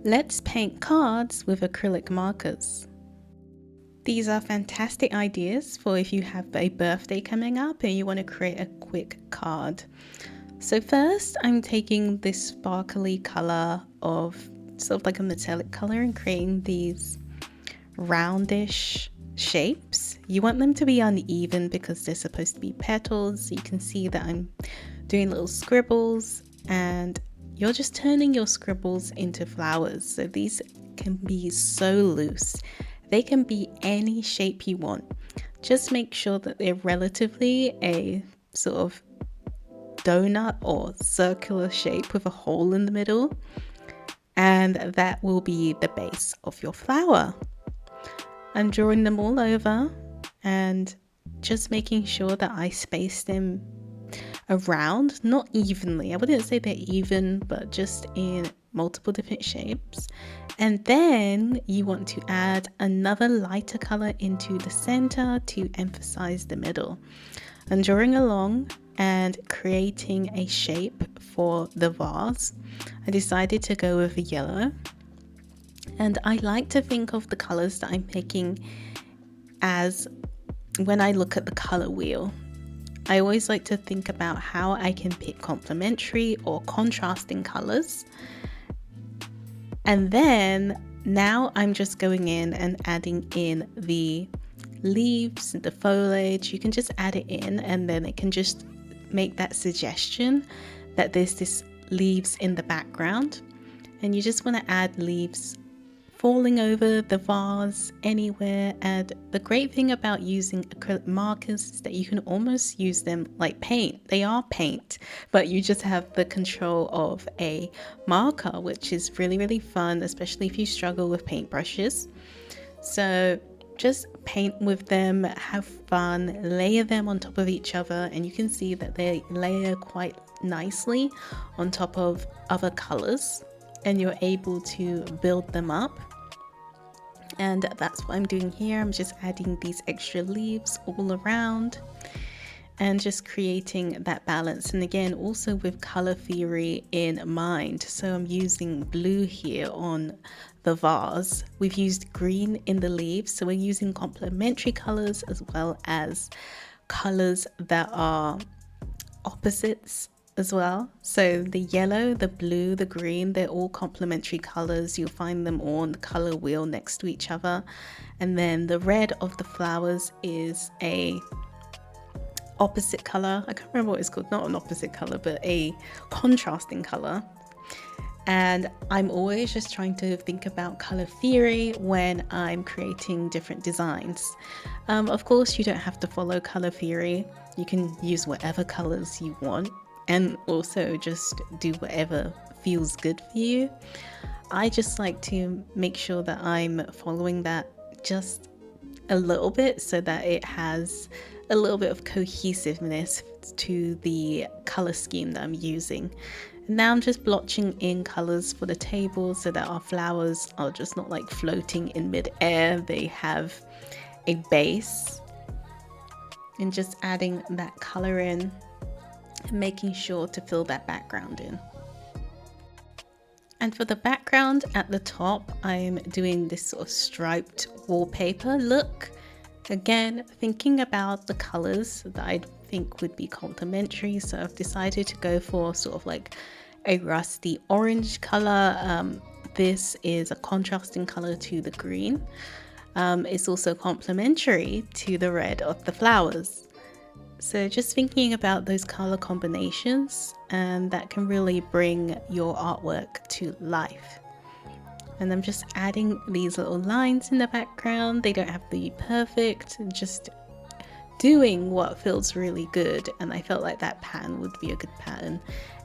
Let's paint cards with acrylic markers. These are fantastic ideas for if you have a birthday coming up and you want to create a quick card. So first I'm taking this sparkly color of sort of like a metallic color and creating these roundish shapes. You want them to be uneven because they're supposed to be petals. You can see that I'm doing little scribbles, and you're just turning your scribbles into flowers. So these can be so loose. They can be any shape you want. Just make sure that they're relatively a sort of donut or circular shape with a hole in the middle, and that will be the base of your flower. I'm drawing them all over and just making sure that I space them around, not evenly. I wouldn't say they're even, but just in multiple different shapes. And then you want to add another lighter color into the center to emphasize the middle. I'm drawing along and creating a shape for the vase. I decided to go with a yellow, and I like to think of the colors that I'm picking as, when I look at the color wheel, I always like to think about how I can pick complementary or contrasting colors. And then now I'm just going in and adding in the leaves, the foliage. You can just add it in, and then it can just make that suggestion that there's this leaves in the background, and you just want to add leaves falling over the vase anywhere. And the great thing about using acrylic markers is that you can almost use them like paint. They are paint, but you just have the control of a marker, which is really, really fun, especially if you struggle with paintbrushes. So just paint with them, have fun, layer them on top of each other, and you can see that they layer quite nicely on top of other colors, and you're able to build them up. And that's what I'm doing here. I'm just adding these extra leaves all around and just creating that balance. And again, also with color theory in mind. So I'm using blue here on the vase. We've used green in the leaves. So we're using complementary colors as well as colors that are opposites as well. So the yellow, the blue, the green, they're all complementary colors. You'll find them all on the color wheel next to each other. And then the red of the flowers is a opposite color. I can't remember what it's called, not an opposite color, but a contrasting color. And I'm always just trying to think about color theory when I'm creating different designs. Of course, you don't have to follow color theory. You can use whatever colors you want, and also just do whatever feels good for you. I just like to make sure that I'm following that just a little bit so that it has a little bit of cohesiveness to the color scheme that I'm using. Now I'm just blotching in colors for the table so that our flowers are just not like floating in mid-air. They have a base, and just adding that color in and making sure to fill that background in. And for the background at the top, I'm doing this sort of striped wallpaper look. Again, thinking about the colors that I think would be complementary. So I've decided to go for sort of like a rusty orange color. This is a contrasting color to the green. It's also complementary to the red of the flowers. So just thinking about those color combinations, and that can really bring your artwork to life. And I'm just adding these little lines in the background. They don't have to be perfect, just doing what feels really good. And I felt like that pattern would be a good pattern.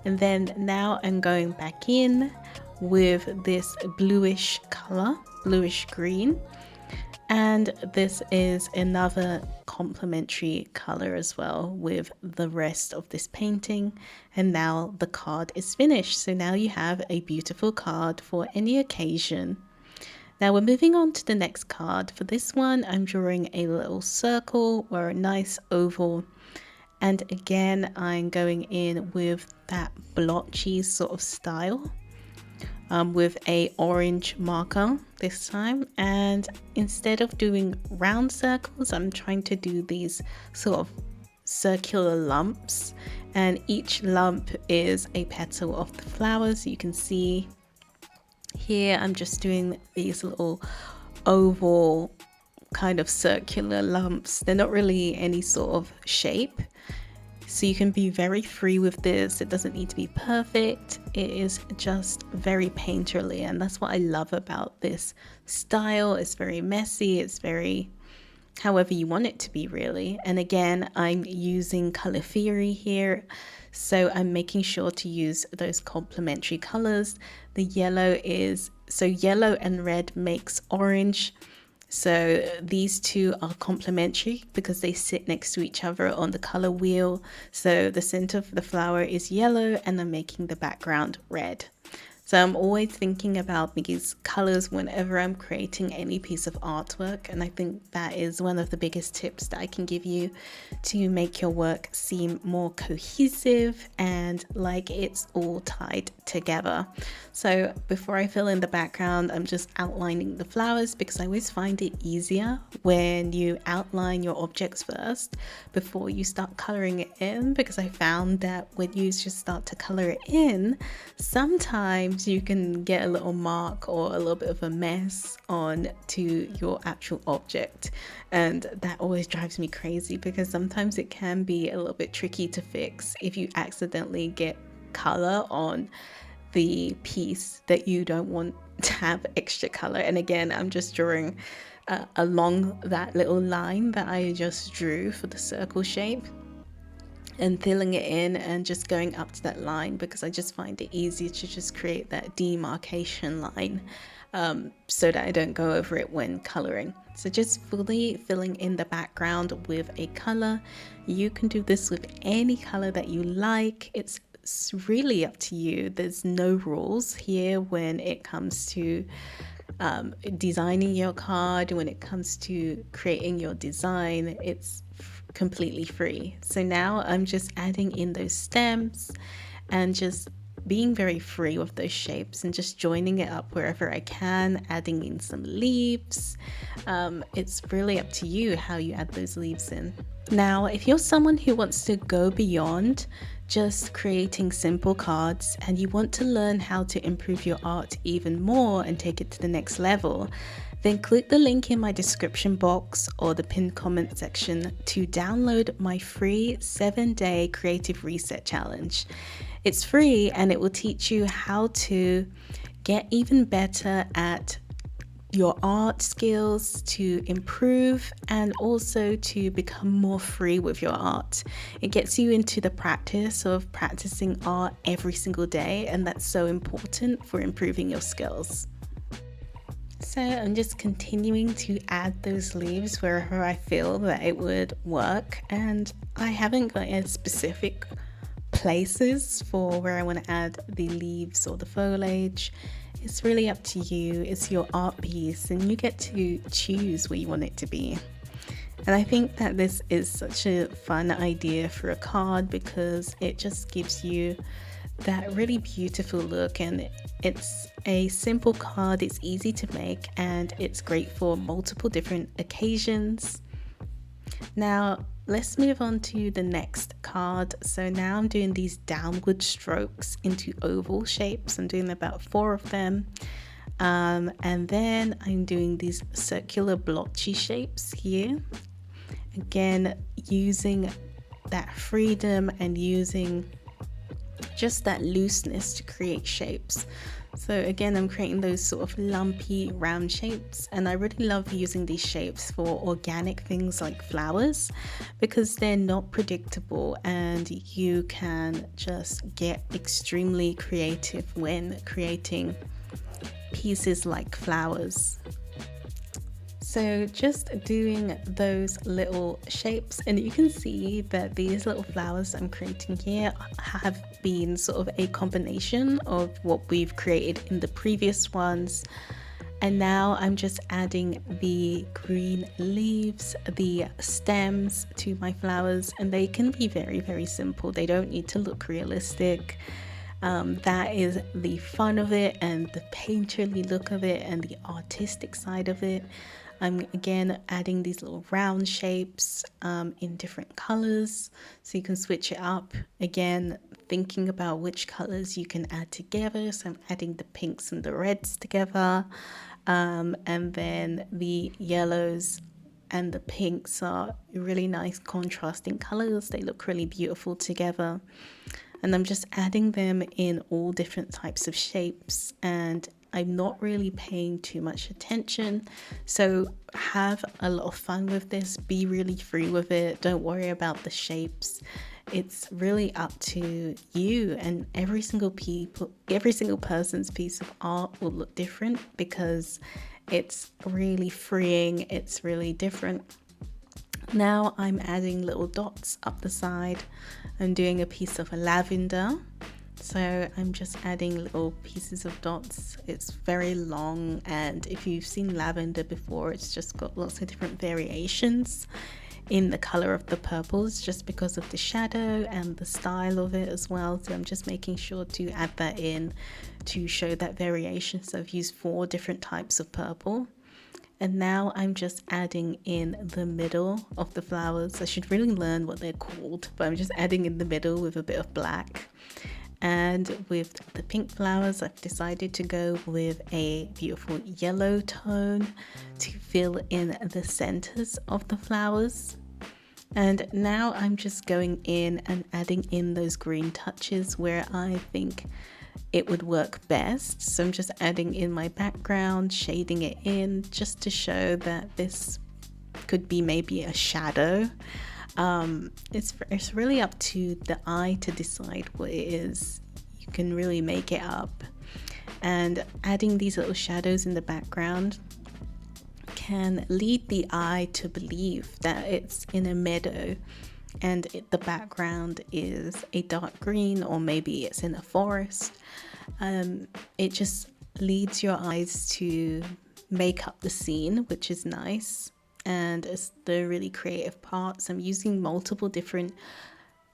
And then now I'm going back in with this bluish color, bluish green. And this is another complementary color as well with the rest of this painting. And now the card is finished. So now you have a beautiful card for any occasion. Now we're moving on to the next card. For this one, I'm drawing a little circle or a nice oval. And again, I'm going in with that blotchy sort of style. with a orange marker this time, and instead of doing round circles, I'm trying to do these sort of circular lumps, and each lump is a petal of the flower. So you can see here I'm just doing these little oval kind of circular lumps. They're not really any sort of shape, so you can be very free with this. It doesn't need to be perfect. It is just very painterly, and that's what I love about this style. It's very messy, it's very however you want it to be, really. And again, I'm using color theory here, so I'm making sure to use those complementary colors. The yellow is, so yellow and red makes orange, so these two are complementary because they sit next to each other on the color wheel. So the center of the flower is yellow and I'm making the background red. So I'm always thinking about these colors whenever I'm creating any piece of artwork, and I think that is one of the biggest tips that I can give you to make your work seem more cohesive and like it's all tied together. So before I fill in the background, I'm just outlining the flowers because I always find it easier when you outline your objects first before you start coloring it in, because I found that when you just start to color it in, sometimes you can get a little mark or a little bit of a mess on to your actual object, and that always drives me crazy because sometimes it can be a little bit tricky to fix if you accidentally get color on the piece that you don't want to have extra color. And again, I'm just drawing along that little line that I just drew for the circle shape, and filling it in and just going up to that line because I just find it easier to just create that demarcation line, so that I don't go over it when coloring. So just fully filling in the background with a color. You can do this with any color that you like. It's really up to you. There's no rules here when it comes to designing your card. When it comes to creating your design, it's completely free. So now I'm just adding in those stems and just being very free with those shapes and just joining it up wherever I can, adding in some leaves. It's really up to you how you add those leaves in. Now, if you're someone who wants to go beyond just creating simple cards and you want to learn how to improve your art even more and take it to the next level, then click the link in my description box or the pinned comment section to download my free 7-day creative reset challenge. It's free and it will teach you how to get even better at your art skills, to improve, and also to become more free with your art. It gets you into the practice of practicing art every single day, and that's so important for improving your skills. So I'm just continuing to add those leaves wherever I feel that it would work, and I haven't got any specific places for where I want to add the leaves or the foliage. It's really up to you. It's your art piece and you get to choose where you want it to be. And I think that this is such a fun idea for a card because it just gives you that really beautiful look, and it's a simple card, it's easy to make, and it's great for multiple different occasions. Now let's move on to the next card. So now I'm doing these downward strokes into oval shapes. I'm doing about 4 of them, and then I'm doing these circular blotchy shapes here, again using that freedom and using just that looseness to create shapes. So again, I'm creating those sort of lumpy round shapes, and I really love using these shapes for organic things like flowers because they're not predictable and you can just get extremely creative when creating pieces like flowers. So just doing those little shapes, and you can see that these little flowers I'm creating here have been sort of a combination of what we've created in the previous ones. And now I'm just adding the green leaves, the stems to my flowers, and they can be very, very simple. They don't need to look realistic. That is the fun of it and the painterly look of it and the artistic side of it. I'm again adding these little round shapes in different colors so you can switch it up. Again, thinking about which colors you can add together. So I'm adding the pinks and the reds together, and then the yellows and the pinks are really nice contrasting colors. They look really beautiful together. And I'm just adding them in all different types of shapes, and I'm not really paying too much attention. So have a lot of fun with this, be really free with it, don't worry about the shapes. It's really up to you, and every single person's piece of art will look different because it's really freeing, it's really different. Now I'm adding little dots up the side. I'm doing a piece of a lavender. So I'm just adding little pieces of dots. It's very long, and if you've seen lavender before, it's just got lots of different variations in the color of the purples just because of the shadow and the style of it as well. So I'm just making sure to add that in to show that variation. So I've used 4 different types of purple. And now I'm just adding in the middle of the flowers. I should really learn what they're called, but I'm just adding in the middle with a bit of black. And with the pink flowers, I've decided to go with a beautiful yellow tone to fill in the centers of the flowers. And now I'm just going in and adding in those green touches where I think it would work best. So I'm just adding in my background, shading it in just to show that this could be maybe a shadow. It's really up to the eye to decide what it is. You can really make it up. And adding these little shadows in the background can lead the eye to believe that it's in a meadow and the background is a dark green, or maybe it's in a forest. It just leads your eyes to make up the scene, which is nice. And it's the really creative parts. I'm using multiple different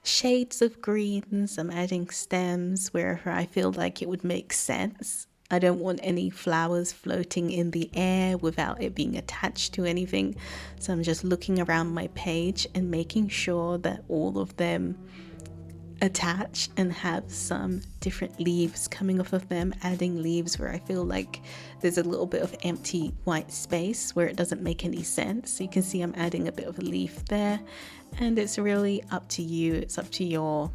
shades of greens. I'm adding stems wherever I feel like it would make sense. I don't want any flowers floating in the air without it being attached to anything. So I'm just looking around my page and making sure that all of them attach and have some different leaves coming off of them, adding leaves where I feel like there's a little bit of empty white space where it doesn't make any sense. So you can see I'm adding a bit of a leaf there, and it's really up to you. It's up to your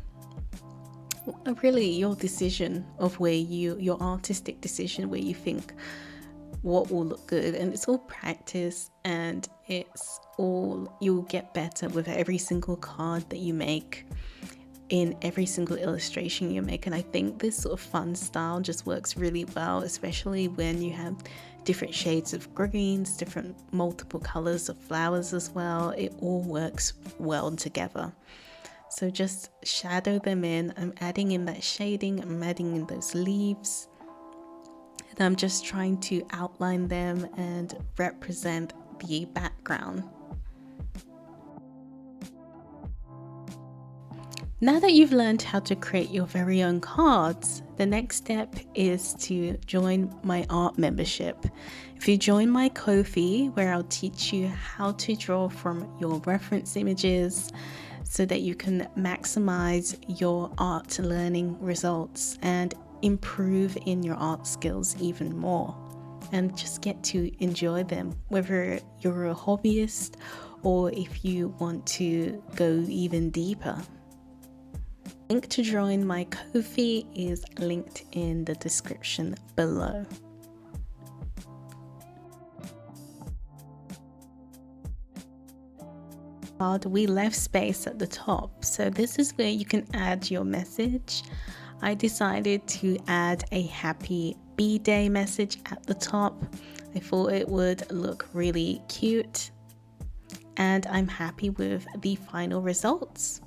decision of where your artistic decision, where you think what will look good. And it's all practice, and you'll get better with every single card that you make, in every single illustration you make. And I think this sort of fun style just works really well, especially when you have different shades of greens, different multiple colors of flowers as well. It all works well together. So just shadow them in. I'm adding in that shading, I'm adding in those leaves, and I'm just trying to outline them and represent the background. Now that you've learned how to create your very own cards, the next step is to join my art membership. If you join my Ko-fi, where I'll teach you how to draw from your reference images so that you can maximize your art learning results and improve in your art skills even more, and just get to enjoy them, whether you're a hobbyist or if you want to go even deeper. Link to join my Ko-fi is linked in the description below. We left space at the top, so this is where you can add your message. I decided to add a happy B-Day message at the top. I thought it would look really cute, and I'm happy with the final results.